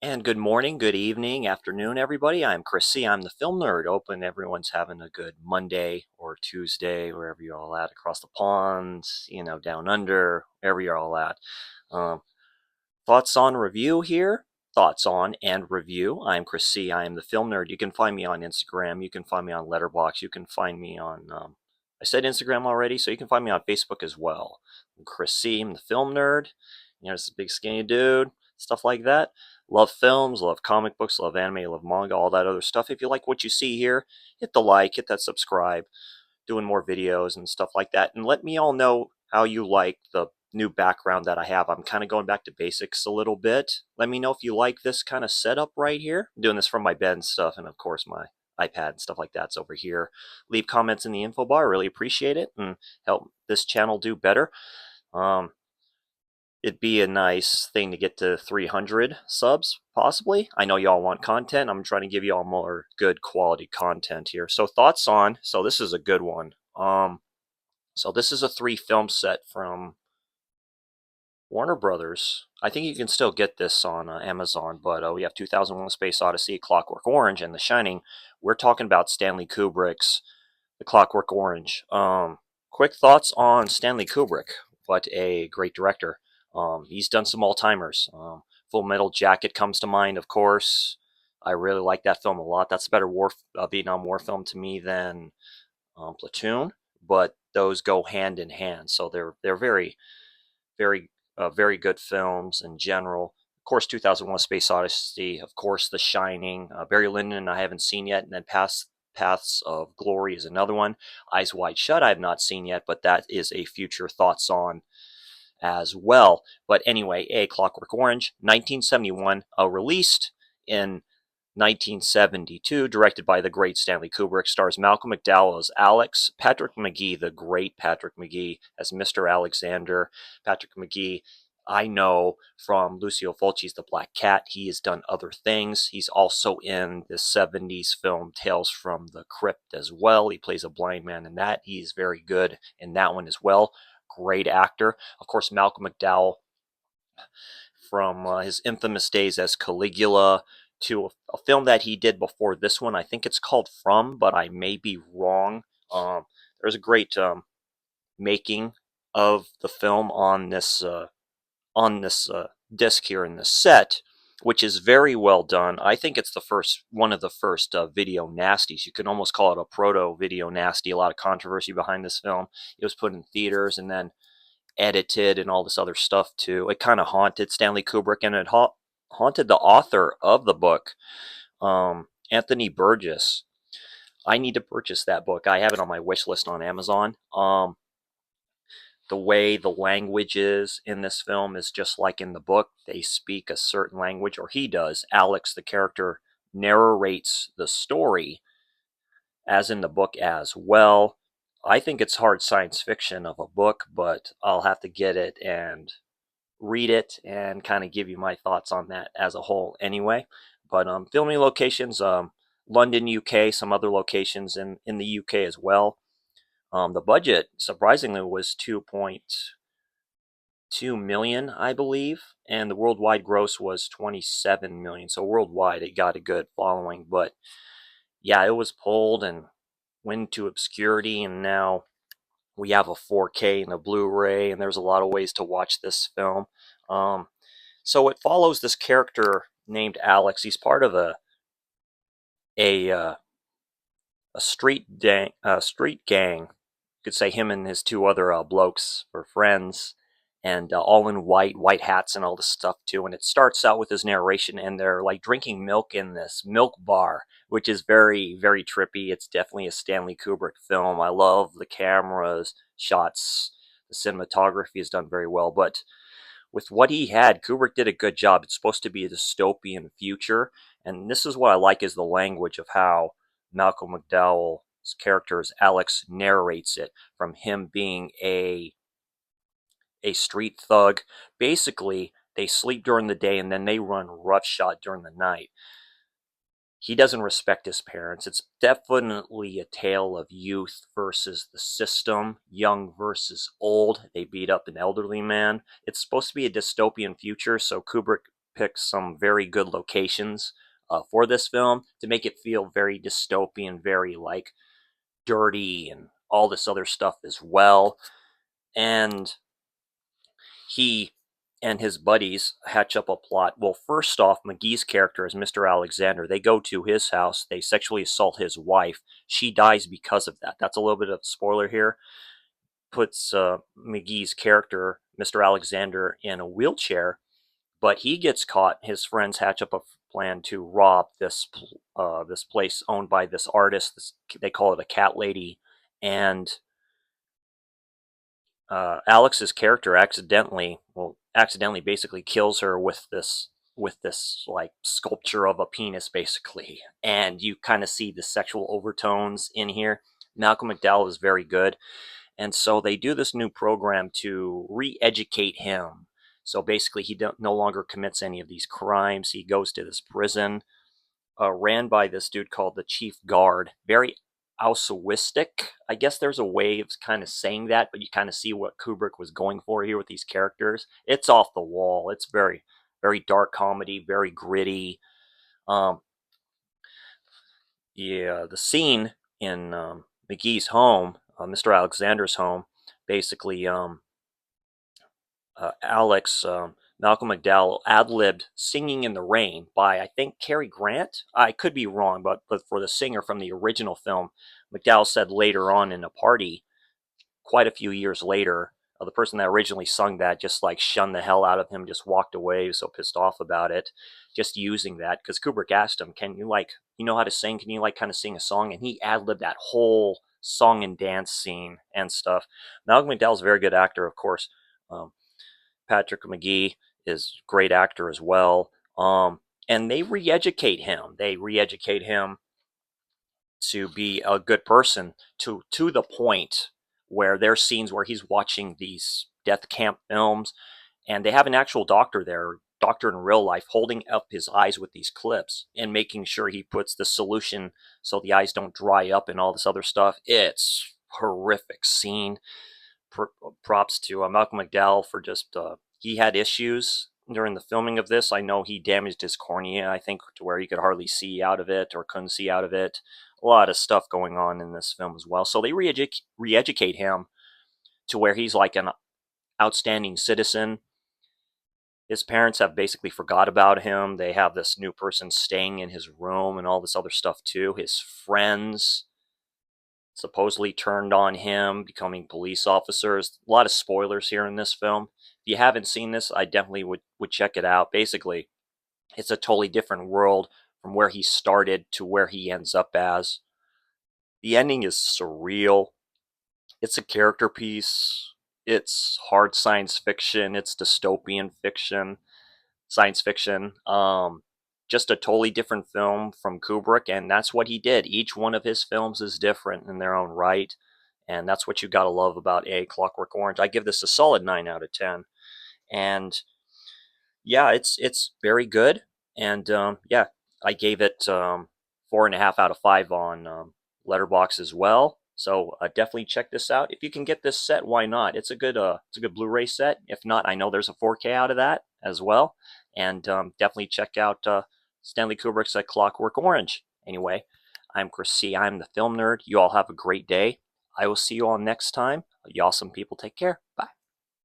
And good morning, good evening, afternoon, everybody. I'm Chris C. I'm the film nerd. Hoping everyone's having a good Monday or Tuesday, wherever you're all at, across the pond, down under, wherever you're all at. Um, Thoughts on review here. Thoughts on and review. I'm Chris C. I am the film nerd. You can find me on Instagram. You can find me on Letterboxd. You can find me on, I said Instagram already, so you can find me on Facebook as well. I'm Chris C. I'm the film nerd. Just a big skinny dude, stuff like that. Love films, love comic books, love anime, love manga, all that other stuff. If you like what you see here, hit the like, hit that subscribe, doing more videos and stuff like that. And let me all know how you like the new background that I have. I'm kind of going back to basics a little bit. Let me know if you like this kind of setup right here. I'm doing this from my bed and stuff, and of course my iPad and stuff like that's over here. Leave comments in the info bar. I really appreciate it and help this channel do better. Um, it'd be a nice thing to get to 300 subs, possibly. I know y'all want content. I'm trying to give y'all more good quality content here. So thoughts on, so this is a good one. So this is a 3-film set from Warner Brothers. I think you can still get this on Amazon, but we have 2001: Space Odyssey, Clockwork Orange, and The Shining. We're talking about Stanley Kubrick's The Clockwork Orange. Quick thoughts on Stanley Kubrick. What a great director. He's done some all-timers. Full Metal Jacket comes to mind, of course. I really like that film a lot. That's a better Vietnam War film to me than Platoon, but those go hand in hand. So they're very good films in general. Of course, 2001: Space Odyssey. Of course, The Shining. Barry Lyndon I haven't seen yet, and then Paths of Glory is another one. Eyes Wide Shut I have not seen yet, but that is a future thoughts on as well. But anyway, A Clockwork Orange, 1971, released in 1972, directed by the great Stanley Kubrick, stars Malcolm McDowell as Alex, Patrick McGee, the great Patrick McGee, as Mr. Alexander. Patrick McGee, I know from Lucio Fulci's The Black Cat. He has done other things. He's also in the 70s film Tales from the Crypt as well. He plays a blind man in that. He's very good in that one as well. Great actor. Of course, Malcolm McDowell from his infamous days as Caligula to a film that he did before this one. I think it's called From, but I may be wrong. There's a great making of the film on this disc here in this set, which is very well done. I think it's one of the first video nasties. You can almost call it a proto video nasty. A lot of controversy behind this film. It was put in theaters and then edited and all this other stuff too. It kind of haunted Stanley Kubrick, and it haunted the author of the book, Anthony Burgess. I need to purchase that book. I have it on my wish list on Amazon. The way the language is in this film is just like in the book. They speak a certain language, or he does. Alex, the character, narrates the story as in the book as well. I think it's hard science fiction of a book, but I'll have to get it and read it and kind of give you my thoughts on that as a whole anyway. But filming locations, London, UK, some other locations in the UK as well. The budget, surprisingly, was 2.2 million, I believe, and the worldwide gross was 27 million. So worldwide, it got a good following. But yeah, it was pulled and went into obscurity, and now we have a 4K and a Blu-ray, and there's a lot of ways to watch this film. So it follows this character named Alex. He's part of a uh, a street gang. You could say him and his two other blokes were friends, and all in white hats and all this stuff too. And it starts out with his narration, and they're like drinking milk in this milk bar, which is very trippy. It's definitely a Stanley Kubrick film. I love the cameras, shots, the cinematography is done very well, but with what he had, Kubrick did a good job. It's supposed to be a dystopian future, and this is what I like is the language of how Malcolm McDowell's character as Alex narrates it, from him being a street thug. Basically, they sleep during the day and then they run roughshod during the night. He doesn't respect his parents. It's definitely a tale of youth versus the system, young versus old. They beat up an elderly man. It's supposed to be a dystopian future, so Kubrick picked some very good locations for this film to make it feel very dystopian, very like dirty and all this other stuff as well. And he and his buddies hatch up a plot. Well, first off, McGee's character is Mr. Alexander. They go to his house, they sexually assault his wife. She dies because of that. That's a little bit of a spoiler here. Puts McGee's character, Mr. Alexander, in a wheelchair, but he gets caught. His friends hatch up a plan to rob this place owned by this artist. They call it a cat lady, and Alex's character accidentally basically kills her with this like sculpture of a penis basically, and you kind of see the sexual overtones in here. Malcolm McDowell is very good, and so they do this new program to re-educate him. So basically, he no longer commits any of these crimes. He goes to this prison ran by this dude called the Chief Guard. Very altruistic. I guess there's a way of kind of saying that, but you kind of see what Kubrick was going for here with these characters. It's off the wall. It's very, very dark comedy, very gritty. Um, yeah, the scene in McGee's home, Mr. Alexander's home, basically Alex, Malcolm McDowell ad-libbed "Singing in the Rain" by, I think, Cary Grant. I could be wrong, but for the singer from the original film, McDowell said later on in a party, quite a few years later, the person that originally sung that just like shunned the hell out of him, just walked away, he was so pissed off about it, just using that, because Kubrick asked him, can you like, you know how to sing, can you like kind of sing a song? And he ad-libbed that whole song and dance scene and stuff. Malcolm McDowell's a very good actor, of course. Um, Patrick McGee is a great actor as well. And they re-educate him. They re-educate him to be a good person to the point where there's scenes where he's watching these death camp films, and they have an actual doctor there, doctor in real life, holding up his eyes with these clips and making sure he puts the solution so the eyes don't dry up and all this other stuff. It's horrific scene. Props to Malcolm McDowell for just he had issues during the filming of this. I know he damaged his cornea, I think, to where he could hardly see out of it or couldn't see out of it. A lot of stuff going on in this film as well. So they re-educate him to where he's like an outstanding citizen. His parents have basically forgot about him. They have this new person staying in his room and all this other stuff too. His friends supposedly turned on him, becoming police officers. A lot of spoilers here in this film. If you haven't seen this, I definitely would check it out. Basically, it's a totally different world from where he started to where he ends up as. The ending is surreal. It's a character piece. It's hard science fiction. It's dystopian fiction, science fiction. Just a totally different film from Kubrick, and that's what he did. Each one of his films is different in their own right, and that's what you gotta love about A Clockwork Orange. I give this a solid 9 out of 10, and yeah, it's very good, and yeah, I gave it 4.5 out of 5 on Letterboxd as well. So definitely check this out. If you can get this set, why not? It's a good Blu-ray set. If not, I know there's a 4K out of that as well, and definitely check out Stanley Kubrick's Clockwork Orange. Anyway, I'm Chris C. I'm the film nerd. You all have a great day. I will see you all next time. You awesome people. Take care. Bye.